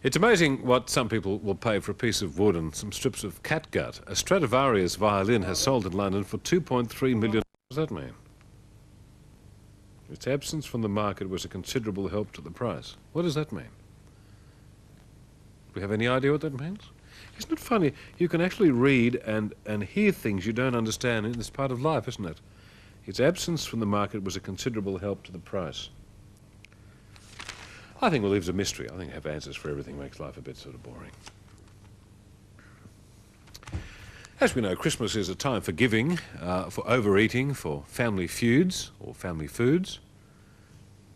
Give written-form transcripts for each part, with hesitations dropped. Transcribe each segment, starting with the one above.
It's amazing what some people will pay for a piece of wood and some strips of catgut. A Stradivarius violin has sold in London for 2.3 million. What does that mean? Its absence from the market was a considerable help to the price. What does that mean? Do we have any idea what that means? Isn't it funny? You can actually read and hear things you don't understand in this part of life, isn't it? Its absence from the market was a considerable help to the price. I think we'll leave it a mystery. I think have answers for everything makes life a bit sort of boring. As we know, Christmas is a time for giving, for overeating, for family feuds or family foods.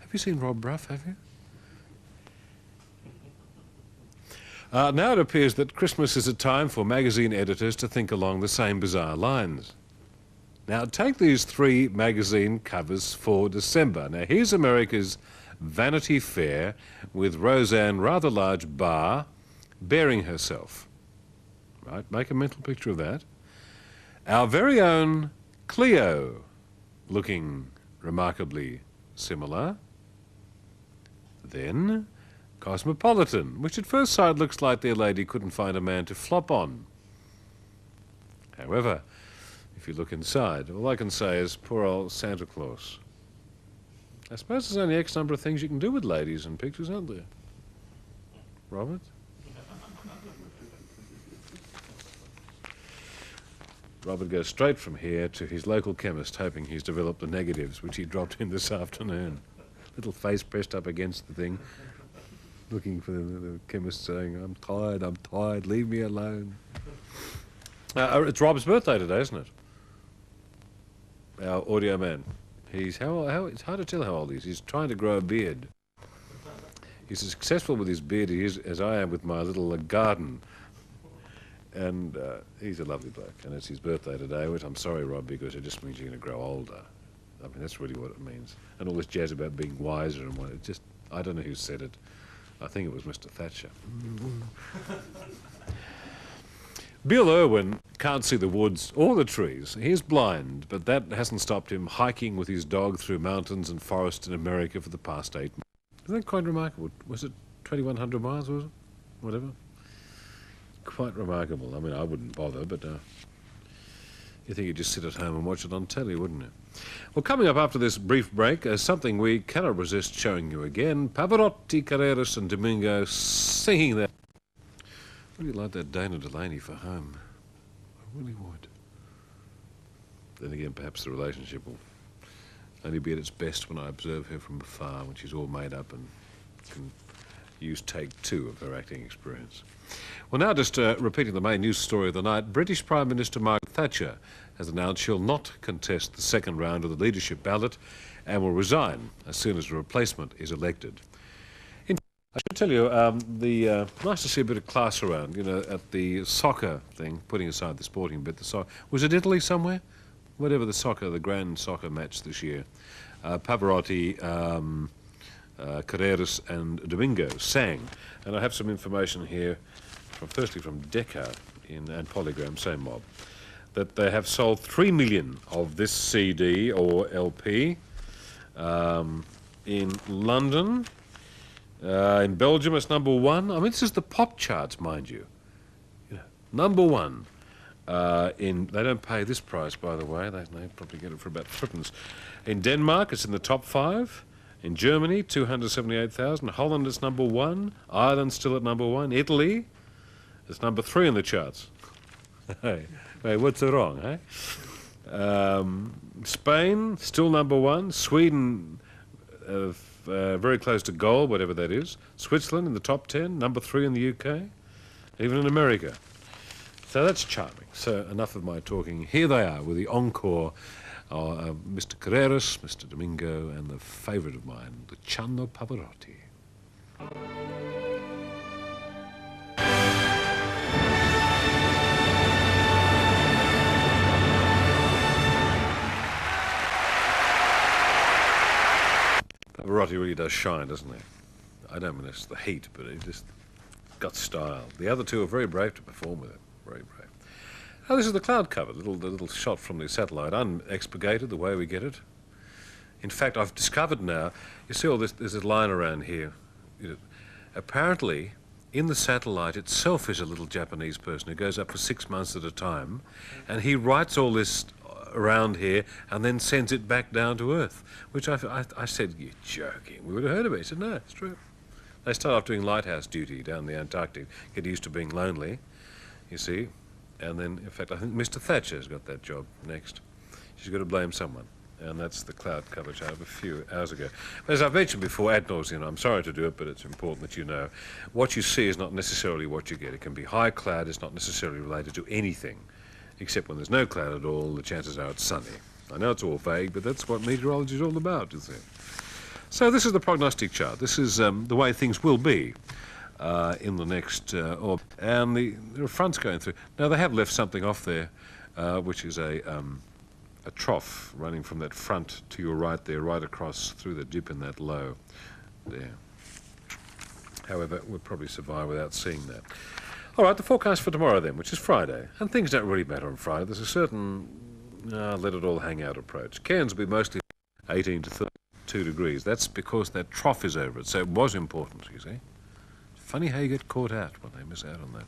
Have you seen Rob Bruff, have you? Now it appears that Christmas is a time for magazine editors to think along the same bizarre lines. Now take these 3 magazine covers for December. Now here's America's Vanity Fair with Roseanne, rather large bar, bearing herself. Right, make a mental picture of that. Our very own Cleo, looking remarkably similar. Then Cosmopolitan, which at first sight looks like their lady couldn't find a man to flop on. However, if you look inside, all I can say is poor old Santa Claus. I suppose there's only X number of things you can do with ladies in pictures, aren't there? Robert? Robert goes straight from here to his local chemist, hoping he's developed the negatives, which he dropped in this afternoon. Little face pressed up against the thing, looking for the chemist saying, I'm tired, leave me alone. It's Rob's birthday today, isn't it? Our audio man. It's hard to tell how old he is. He's trying to grow a beard. He's as successful with his beard as I am with my little garden. And he's a lovely bloke, and it's his birthday today, which I'm sorry, Rob, because it just means you're going to grow older. I mean, that's really what it means. And all this jazz about being wiser and what, it just, I don't know who said it. I think it was Mr. Thatcher. Bill Irwin can't see the woods or the trees. He's blind, but that hasn't stopped him hiking with his dog through mountains and forests in America for the past 8 months. Isn't that quite remarkable? Was it 2,100 miles, was it? Whatever. Quite remarkable. I mean, I wouldn't bother, but you think you'd just sit at home and watch it on telly, wouldn't you? Well, coming up after this brief break, something we cannot resist showing you again. Pavarotti, Carreras and Domingo singing that. I'd really like that Dana Delaney for home. I really would. Then again, perhaps the relationship will only be at its best when I observe her from afar, when she's all made up and can use take 2 of her acting experience. Well, now just repeating the main news story of the night, British Prime Minister Margaret Thatcher has announced she'll not contest the second round of the leadership ballot and will resign as soon as a replacement is elected. I should tell you, nice to see a bit of class around, you know, at the soccer thing, putting aside the sporting bit, was it Italy somewhere? Whatever the grand soccer match this year. Pavarotti, Carreras and Domingo sang. And I have some information here, firstly from Decca and Polygram, same mob, that they have sold 3 million of this CD or LP in London. In Belgium, it's #1. I mean, this is the pop charts, mind you. #1. They don't pay this price, by the way. They probably get it for about 3pence. In Denmark, it's in the top 5. In Germany, 278,000. Holland is #1. Ireland still at #1. Italy is #3 in the charts. Hey, what's wrong, eh? Spain, still #1. Sweden, very close to gold, whatever that is. Switzerland in the top 10, #3 in the UK, even in America. So that's charming. So enough of my talking. Here they are with the encore. Mr. Carreras, Mr. Domingo, and the favourite of mine, Luciano Pavarotti. Pavarotti really does shine, doesn't he? I don't mean it's the heat, but he just got style. The other two are very brave to perform with it. Very brave. Oh, this is the cloud cover, the little shot from the satellite, unexpurgated the way we get it. In fact, I've discovered now, you see all this, there's a line around here. Apparently, in the satellite itself is a little Japanese person who goes up for 6 months at a time, and he writes all this around here and then sends it back down to Earth, which I said, "You're joking." We would have heard of it. He said, "No, it's true." They start off doing lighthouse duty down the Antarctic, get used to being lonely, you see, and then, in fact, I think Mr. Thatcher's got that job next. She's got to blame someone, and that's the cloud coverage out of a few hours ago. But as I've mentioned before, ad nauseum, I'm sorry to do it, but it's important that you know, what you see is not necessarily what you get. It can be high cloud, it's not necessarily related to anything, except when there's no cloud at all, the chances are it's sunny. I know it's all vague, but that's what meteorology is all about, you see. So this is the prognostic chart. This is the way things will be in the next, and there are fronts going through. Now they have left something off there, which is a trough running from that front to your right there, right across through the dip in that low there. However, we'll probably survive without seeing that. All right, the forecast for tomorrow then, which is Friday. And things don't really matter on Friday. There's a certain let it all hang out approach. Cairns will be mostly 18 to 32 degrees. That's because that trough is over it, so it was important, you see. Funny how you get caught out when they miss out on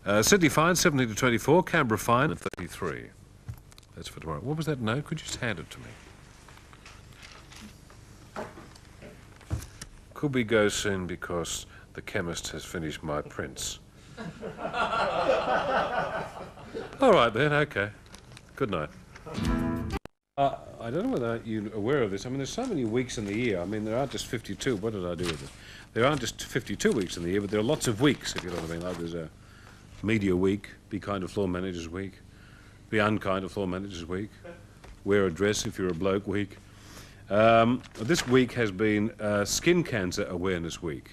that. Sydney fine, 17 to 24. Canberra fine, at 33. That's for tomorrow. What was that note? Could you just hand it to me? Could we go soon because the chemist has finished my prints? All right then, okay. Good night. I don't know whether you're aware of this. I mean, there's so many weeks in the year. I mean, there aren't just 52. What did I do with it? There aren't just 52 weeks in the year, but there are lots of weeks, if you know what I mean. Like there's a media week, be kind to floor managers week, be unkind to floor managers week, wear a dress if you're a bloke week. This week has been Skin Cancer Awareness Week.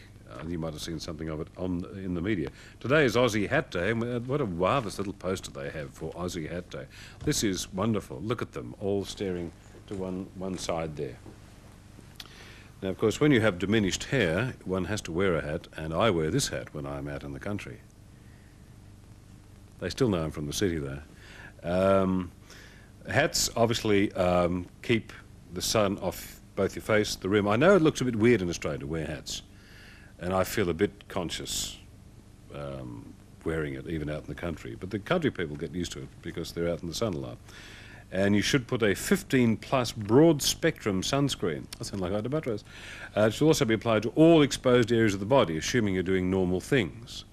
You might have seen something of it in the media. Today is Aussie Hat Day, and what a marvellous little poster they have for Aussie Hat Day. This is wonderful. Look at them, all staring to one side there. Now, of course, when you have diminished hair, one has to wear a hat, and I wear this hat when I'm out in the country. They still know I'm from the city, though. Hats obviously keep the sun off both your face, the rim. I know it looks a bit weird in Australia to wear hats, and I feel a bit conscious wearing it even out in the country. But the country people get used to it because they're out in the sun a lot. And you should put a 15+ broad spectrum sunscreen. I sound like Ida Buttrose. It should also be applied to all exposed areas of the body, assuming you're doing normal things.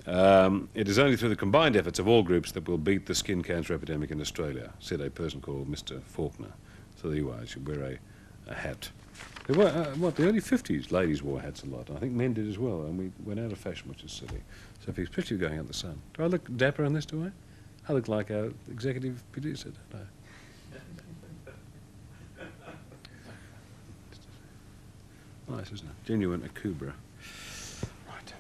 It is only through the combined efforts of all groups that we'll beat the skin cancer epidemic in Australia, said a person called Mr. Faulkner. So there you are, you should wear a hat. There were, the early 50s, ladies wore hats a lot. I think men did as well, and we went out of fashion, which is silly. So especially going out in the sun. Do I look dapper in this, do I? I look like our executive producer, don't I? Nice, isn't it? Genuine Akubra. Right.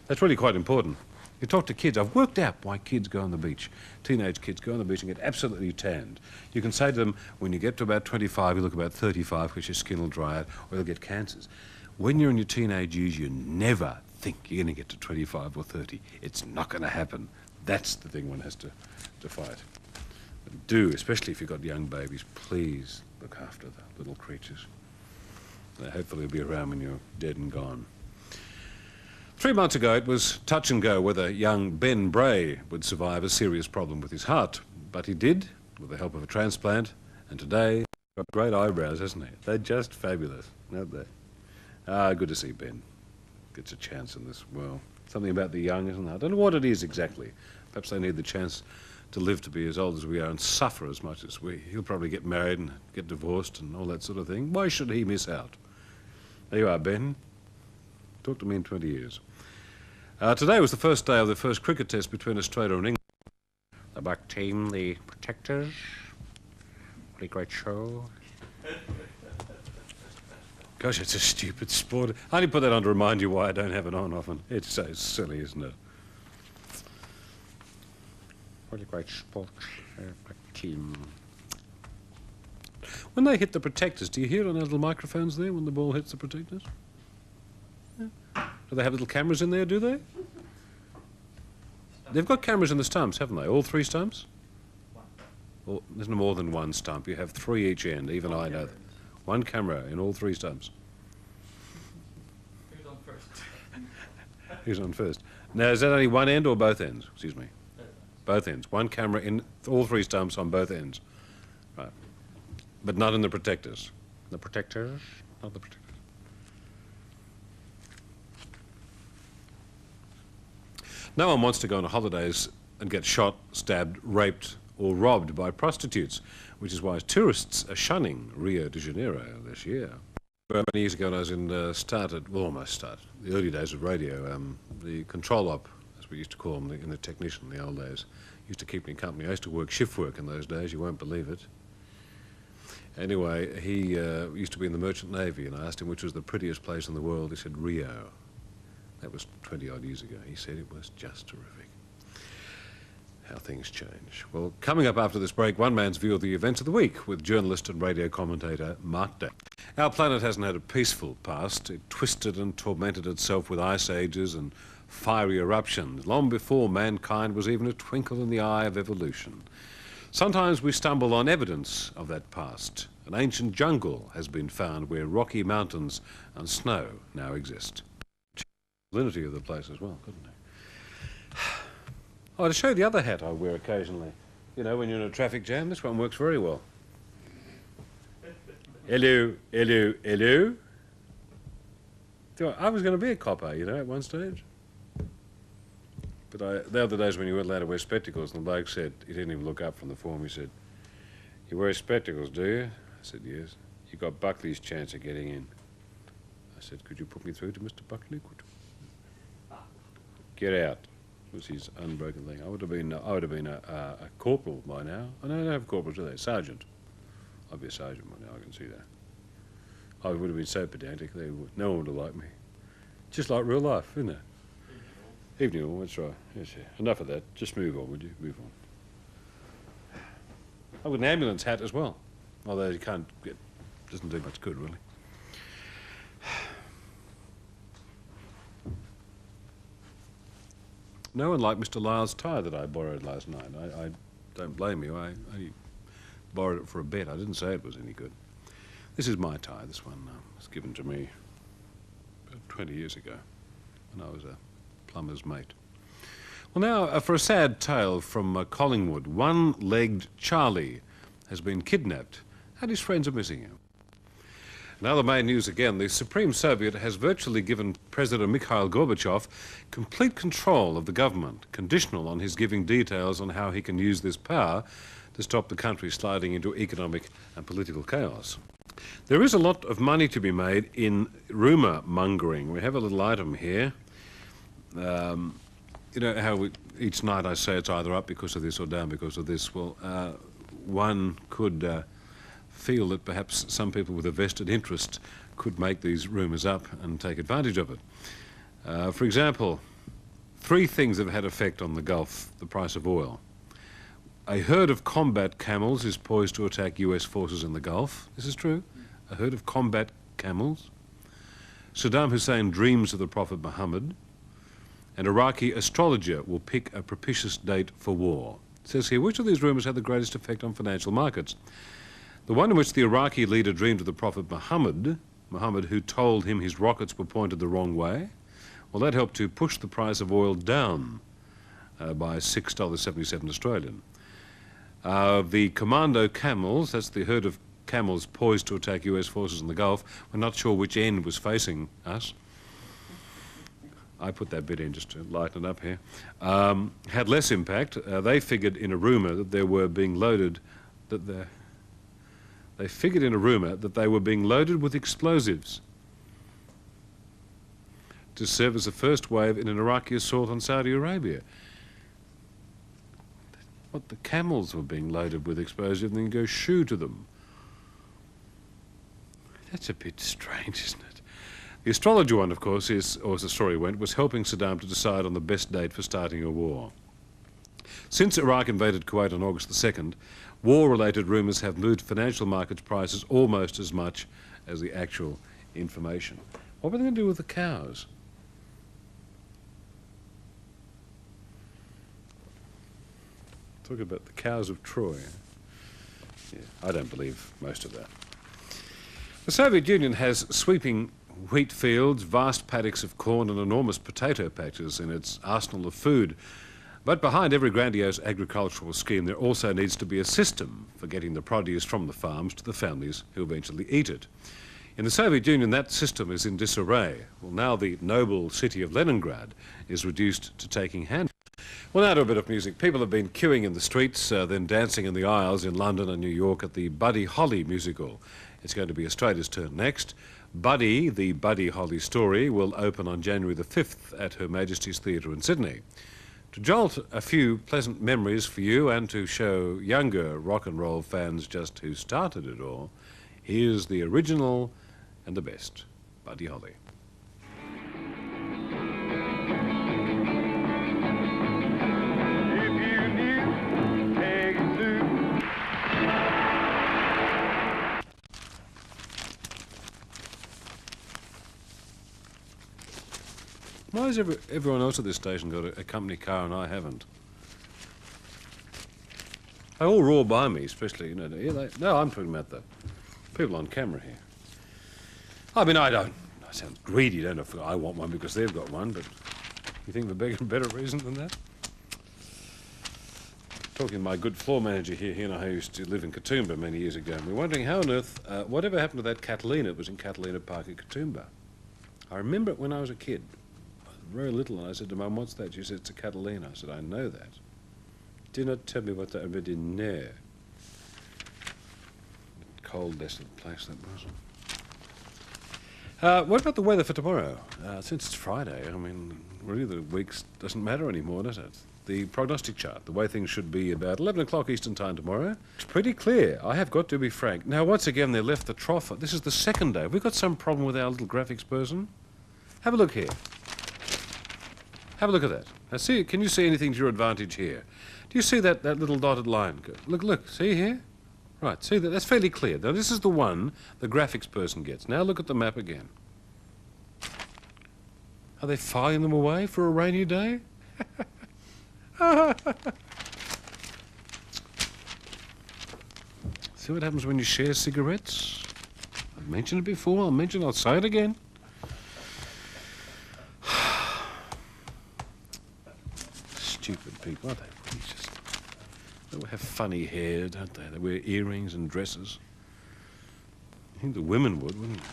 That's really quite important. You talk to kids. I've worked out why kids go on the beach. Teenage kids go on the beach and get absolutely tanned. You can say to them, when you get to about 25, you look about 35 because your skin will dry out, or you'll get cancers. When you're in your teenage years, you never think you're going to get to 25 or 30. It's not going to happen. That's the thing one has to fight. But do, especially if you've got young babies, please look after the little creatures. Hopefully they'll be around when you're dead and gone. 3 months ago, it was touch and go whether young Ben Bray would survive a serious problem with his heart. But he did, with the help of a transplant, and today, he's got great eyebrows, hasn't he? They're just fabulous, aren't they? Good to see Ben. Gets a chance in this world. Something about the young, isn't there? I don't know what it is exactly. Perhaps they need the chance to live to be as old as we are and suffer as much as we. He'll probably get married and get divorced and all that sort of thing. Why should he miss out? There you are, Ben. Talk to me in 20 years. Today was the first day of the first cricket test between Australia and England. The back team, the Protectors. What a great show. Gosh, it's a stupid sport. I only put that on to remind you why I don't have it on often. It's so silly, isn't it? What a great sport team. When they hit the Protectors, do you hear it on their little microphones there when the ball hits the Protectors? Yeah. Do they have little cameras in there, do they? They've got cameras in the stumps, haven't they? All 3 stumps? Or, there's no more than 1 stump. You have 3 each end, even I know that. 1 camera in all 3 stumps. He's on first. Now, is that only one end or both ends? Excuse me. Both ends. One camera in all three stumps on both ends. Right. But not in the protectors. The protectors? Not the protectors. No one wants to go on holidays and get shot, stabbed, raped, or robbed by prostitutes, which is why tourists are shunning Rio de Janeiro this year. Many years ago, when I was in almost started, the early days of radio, the control op, as we used to call them in the technician in the old days, used to keep me company. I used to work shift work in those days, you won't believe it. Anyway, he used to be in the Merchant Navy, and I asked him which was the prettiest place in the world. He said Rio. That was 20-odd years ago. He said it was just terrific. How things change. Well, coming up after this break, one man's view of the events of the week with journalist and radio commentator Mark Day. Our planet hasn't had a peaceful past. It twisted and tormented itself with ice ages and fiery eruptions, long before mankind was even a twinkle in the eye of evolution. Sometimes we stumble on evidence of that past. An ancient jungle has been found where rocky mountains and snow now exist. Salinity of the place as well, couldn't it? Oh, to show the other hat I wear occasionally. You know, when you're in a traffic jam, this one works very well. Hello, hello, hello. I was going to be a copper, you know, at one stage. But the other days when you weren't allowed to wear spectacles, and the bloke said, he didn't even look up from the form, he said, "You wear spectacles, do you?" I said, "Yes." "You got Buckley's chance of getting in." I said, "Could you put me through to Mr. Buckley?" "Get out," was his unbroken thing. I would have been a corporal by now. I don't have corporals, do they? Sergeant. I'd be a sergeant by now, I can see that. I would have been so pedantic, no one would have liked me. Just like real life, isn't it? Evening all, that's right. Yes, yeah. Enough of that. Just move on, would you? Move on. I've got an ambulance hat as well, although you can't get, doesn't do much good, really. No one liked Mr. Lyle's tie that I borrowed last night. I don't blame you. I borrowed it for a bet. I didn't say it was any good. This is my tie. This one was given to me about 20 years ago when I was a plumber's mate. Well, now, for a sad tale from Collingwood, one-legged Charlie has been kidnapped and his friends are missing him. Now the main news again, the Supreme Soviet has virtually given President Mikhail Gorbachev complete control of the government, conditional on his giving details on how he can use this power to stop the country sliding into economic and political chaos. There is a lot of money to be made in rumour mongering. We have a little item here. You know how each night I say it's either up because of this or down because of this. Well, one could feel that perhaps some people with a vested interest could make these rumours up and take advantage of it. For example, 3 things have had effect on the Gulf, the price of oil. A herd of combat camels is poised to attack US forces in the Gulf. This is true. A herd of combat camels. Saddam Hussein dreams of the Prophet Muhammad. An Iraqi astrologer will pick a propitious date for war. It says here, which of these rumours had the greatest effect on financial markets? The one in which the Iraqi leader dreamed of the Prophet Muhammad, who told him his rockets were pointed the wrong way, well, that helped to push the price of oil down by $6.77 Australian. The commando camels, that's the herd of camels poised to attack US forces in the Gulf, we're not sure which end was facing us. I put that bit in just to lighten it up here. Had less impact. They figured in a rumour that they were being loaded, they figured in a rumour that they were being loaded with explosives to serve as a first wave in an Iraqi assault on Saudi Arabia. What, the camels were being loaded with explosives and then go shoo to them? That's a bit strange, isn't it? The astrologer one, of course, or as the story went, was helping Saddam to decide on the best date for starting a war. Since Iraq invaded Kuwait on August the 2nd, war-related rumours have moved financial markets prices almost as much as the actual information. What were they going to do with the cows? Talk about the cows of Troy. Yeah, I don't believe most of that. The Soviet Union has sweeping wheat fields, vast paddocks of corn and enormous potato patches in its arsenal of food. But behind every grandiose agricultural scheme there also needs to be a system for getting the produce from the farms to the families who eventually eat it. In the Soviet Union, that system is in disarray. Well, now the noble city of Leningrad is reduced to taking hand. Well, now to a bit of music. People have been queuing in the streets, then dancing in the aisles in London and New York at the Buddy Holly musical. It's going to be Australia's turn next. Buddy, the Buddy Holly story, will open on January the 5th at Her Majesty's Theatre in Sydney. To jolt a few pleasant memories for you and to show younger rock and roll fans just who started it all, here's the original and the best, Buddy Holly. Why has everyone else at this station got a company car and I haven't? They all roar by me, especially, you know. No, I'm talking about the people on camera here. I mean, I sound greedy, don't know. I want one because they've got one, but you think of a better reason than that? Talking to my good floor manager here, he and I used to live in Katoomba many years ago, and we were wondering how on earth, whatever happened to that Catalina? It was in Catalina Park at Katoomba. I remember it when I was a kid. Very little, and I said to Mum, "What's that?" She said, "It's a Catalina." I said, "I know that." Do not tell me what that would be near. Cold, desolate place that was. What about the weather for tomorrow? Since it's Friday, I mean, really the week doesn't matter anymore, does it? The prognostic chart, the way things should be about 11 o'clock Eastern Time tomorrow, it's pretty clear. I have got to be frank. Now, once again, they left the trough. This is the second day. Have we got some problem with our little graphics person? Have a look here. Have a look at that. Now see, can you see anything to your advantage here? Do you see that little dotted line? Look, see here? Right, see that? That's fairly clear. Now this is the one the graphics person gets. Now look at the map again. Are they filing them away for a rainy day? See what happens when you share cigarettes? I've mentioned it before, I'll say it again. Stupid people, aren't they? They have funny hair, don't they? They wear earrings and dresses. I think the women would, wouldn't they?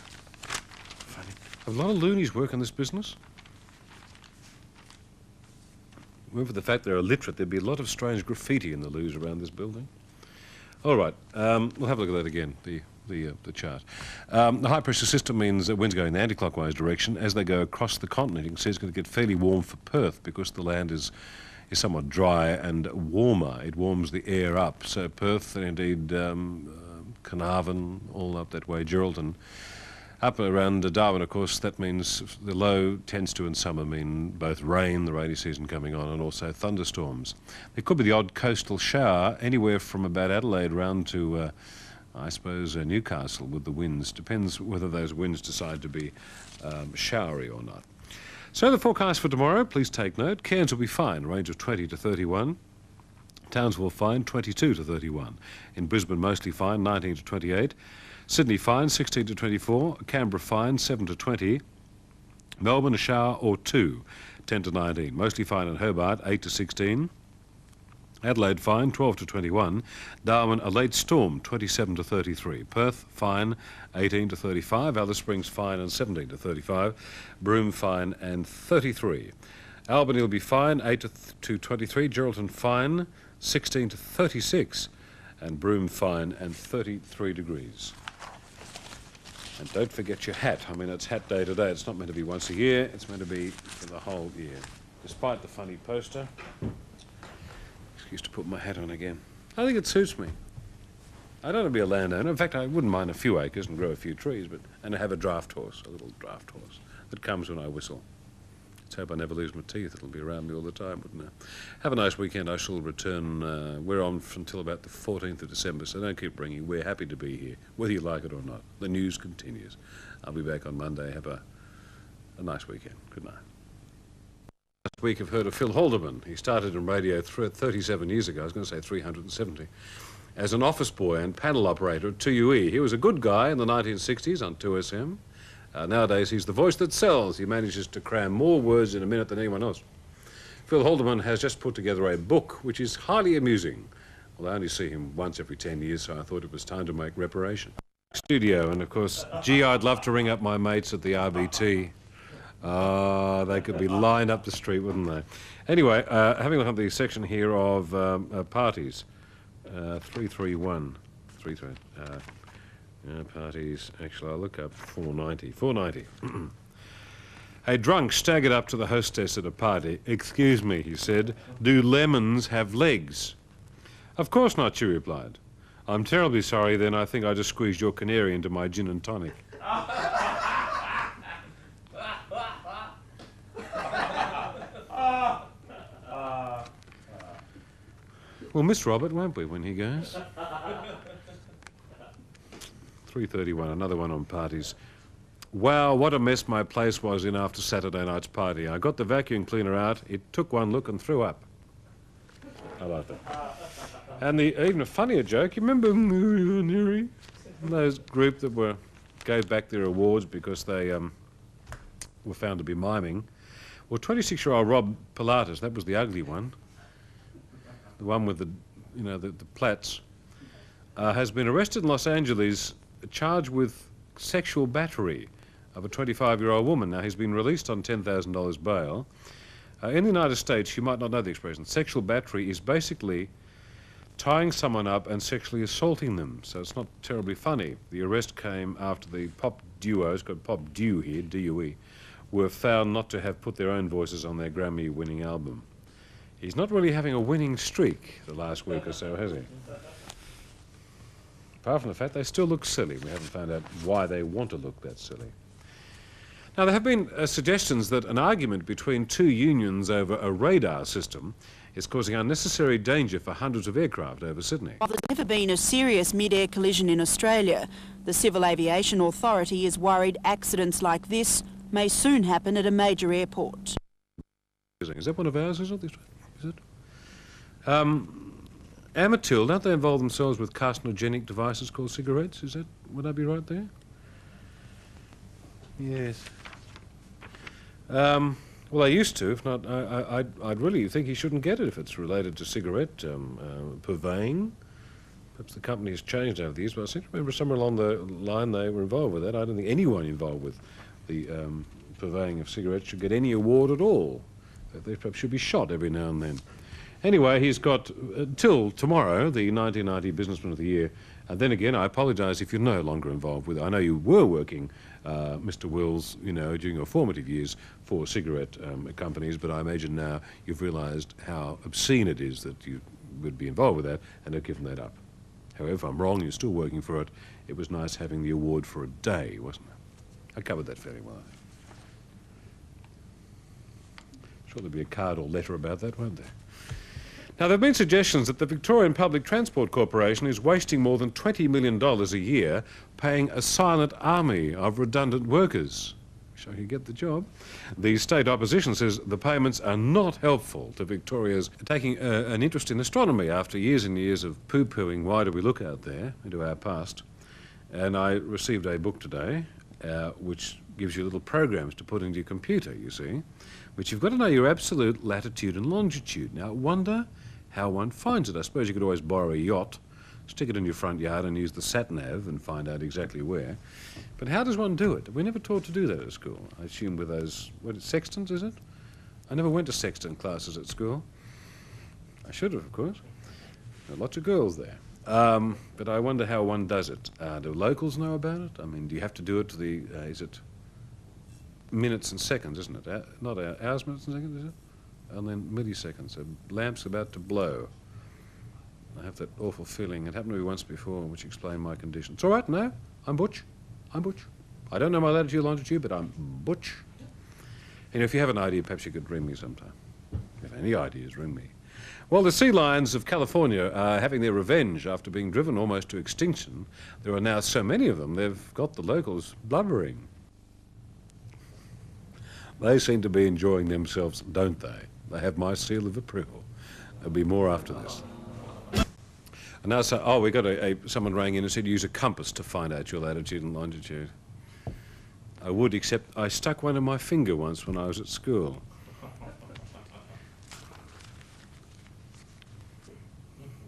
Funny. A lot of loonies work in this business. Well, for the fact they're illiterate, there'd be a lot of strange graffiti in the loos around this building. All right, we'll have a look at that again, the chart. The high-pressure system means that winds go in the anti-clockwise direction. As they go across the continent, you can see it's going to get fairly warm for Perth because the land is somewhat dry and warmer. It warms the air up. So Perth, and indeed Carnarvon, all up that way, Geraldton, up around Darwin, of course, that means the low tends to in summer mean both rain, the rainy season coming on, and also thunderstorms. There could be the odd coastal shower anywhere from about Adelaide round to, I suppose, Newcastle with the winds. Depends whether those winds decide to be showery or not. So the forecast for tomorrow, please take note. Cairns will be fine, range of 20 to 31. Townsville fine, 22 to 31. In Brisbane, mostly fine, 19 to 28. Sydney fine, 16 to 24. Canberra fine, 7 to 20. Melbourne a shower or two, 10 to 19. Mostly fine in Hobart, 8 to 16. Adelaide fine, 12 to 21. Darwin a late storm, 27 to 33. Perth fine, 18 to 35. Alice Springs fine and 17 to 35. Broome fine and 33. Albany will be fine, 8 to 23. Geraldton fine, 16 to 36. And Broome fine and 33 degrees. And don't forget your hat. I mean, it's hat day today. It's not meant to be once a year. It's meant to be for the whole year. Despite the funny poster. Excuse to put my hat on again. I think it suits me. I don't want to be a landowner. In fact, I wouldn't mind a few acres and grow a few trees, and have a draft horse, a little draft horse, that comes when I whistle. Let's hope I never lose my teeth. It'll be around me all the time, wouldn't it? Have a nice weekend. I shall return. We're on until about the 14th of December, so don't keep ringing. We're happy to be here, whether you like it or not. The news continues. I'll be back on Monday. Have a nice weekend. Good night. Last week I've heard of Phil Haldeman. He started in radio 37 years ago. I was going to say 370. As an office boy and panel operator at 2UE. He was a good guy in the 1960s on 2SM. Nowadays, he's the voice that sells. He manages to cram more words in a minute than anyone else. Phil Haldeman has just put together a book which is highly amusing. Well, I only see him once every 10 years, so I thought it was time to make reparation. Studio, and of course, gee, I'd love to ring up my mates at the RBT. They could be lined up the street, wouldn't they? Anyway, having a look at the section here of parties. 331. Parties, actually, I'll look up 490. 490. A drunk staggered up to the hostess at a party. "Excuse me," he said, "do lemons have legs?" "Of course not," she replied. "I'm terribly sorry, then. I think I just squeezed your canary into my gin and tonic." We'll miss Robert, won't we, when he goes? 331, another one on parties. "Wow, what a mess my place was in after Saturday night's party. I got the vacuum cleaner out, it took one look and threw up." I like that. And even a funnier joke, you remember those group that gave back their awards because they were found to be miming? Well, 26-year-old Rob Pilatus, that was the ugly one, the one with the plaits, has been arrested in Los Angeles, charged with sexual battery of a 25-year-old woman. Now, he's been released on $10,000 bail. In the United States, you might not know the expression. Sexual battery is basically tying someone up and sexually assaulting them, so it's not terribly funny. The arrest came after the pop duo, it's got Pop Dew here, D-U-E, were found not to have put their own voices on their Grammy-winning album. He's not really having a winning streak the last week or so, has he? Apart from the fact they still look silly. We haven't found out why they want to look that silly. Now, there have been suggestions that an argument between two unions over a radar system is causing unnecessary danger for hundreds of aircraft over Sydney. While there's never been a serious mid-air collision in Australia, the Civil Aviation Authority is worried accidents like this may soon happen at a major airport. Is that one of ours, is it? Is it? Amatil, don't they involve themselves with carcinogenic devices called cigarettes? Would I be right there? Yes. Well, they used to. If not, I'd really think he shouldn't get it if it's related to cigarette purveying. Perhaps the company has changed over the years, but I seem to remember somewhere along the line they were involved with that. I don't think anyone involved with the purveying of cigarettes should get any award at all. They perhaps should be shot every now and then. Anyway, he's got till tomorrow, the 1990 Businessman of the Year. And then again, I apologise if you're no longer involved with it. I know you were working, Mr. Wills, during your formative years for cigarette companies, but I imagine now you've realised how obscene it is that you would be involved with that and have given that up. However, if I'm wrong, you're still working for it. It was nice having the award for a day, wasn't it? I covered that fairly well, I think. Sure there'll be a card or letter about that, won't there? Now, there have been suggestions that the Victorian Public Transport Corporation is wasting more than $20 million a year paying a silent army of redundant workers. Wish I could get the job. The state opposition says the payments are not helpful to Victoria's taking an interest in astronomy after years and years of poo-pooing why do we look out there into our past. And I received a book today which gives you little programs to put into your computer, you see, which you've got to know your absolute latitude and longitude. Now, I wonder how one finds it. I suppose you could always borrow a yacht, stick it in your front yard and use the sat-nav and find out exactly where. But how does one do it? We never taught to do that at school. I assume with those, sextants, is it? I never went to sextant classes at school. I should have, of course. There are lots of girls there. But I wonder how one does it. Do locals know about it? I mean, do you have to do it to the, is it minutes and seconds, isn't it? Not hours, minutes and seconds, is it? And then milliseconds. A lamp's about to blow. I have that awful feeling. It happened to me once before, which explained my condition. It's all right, no, I'm Butch. I'm Butch. I don't know my latitude, longitude, but I'm Butch. And if you have an idea, perhaps you could ring me sometime. If any ideas, ring me. Well, the sea lions of California are having their revenge after being driven almost to extinction. There are now so many of them, they've got the locals blubbering. They seem to be enjoying themselves, don't they? They have my seal of approval. There'll be more after this. And now, we got someone rang in and said use a compass to find out your latitude and longitude. I would, except I stuck one in my finger once when I was at school.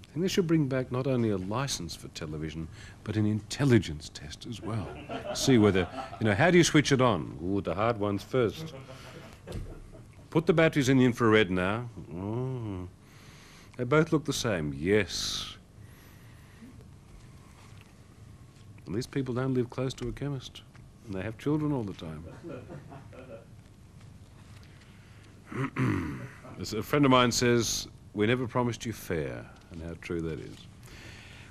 I think they should bring back not only a license for television, but an intelligence test as well. See whether, how do you switch it on? Ooh, the hard ones first. Put the batteries in the infrared now. Oh. They both look the same. Yes. At least people don't live close to a chemist, and they have children all the time. As a friend of mine says, we never promised you fair, and how true that is.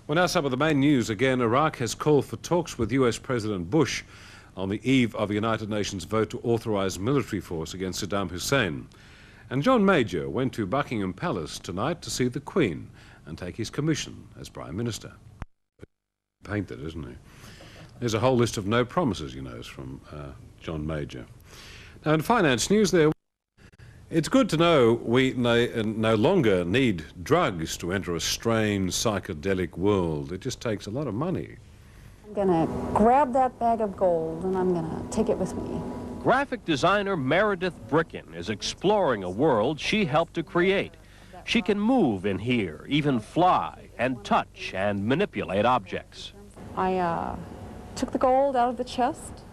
Well, now some of the main news. Again, Iraq has called for talks with US President Bush on the eve of a United Nations vote to authorize military force against Saddam Hussein. And John Major went to Buckingham Palace tonight to see the Queen and take his commission as Prime Minister. Painted, isn't he? There's a whole list of no promises, from John Major. Now, in finance news there, it's good to know we no longer need drugs to enter a strange psychedelic world. It just takes a lot of money. I'm going to grab that bag of gold and I'm going to take it with me. Graphic designer Meredith Bricken is exploring a world she helped to create. She can move in here, even fly, and touch and manipulate objects. I took the gold out of the chest,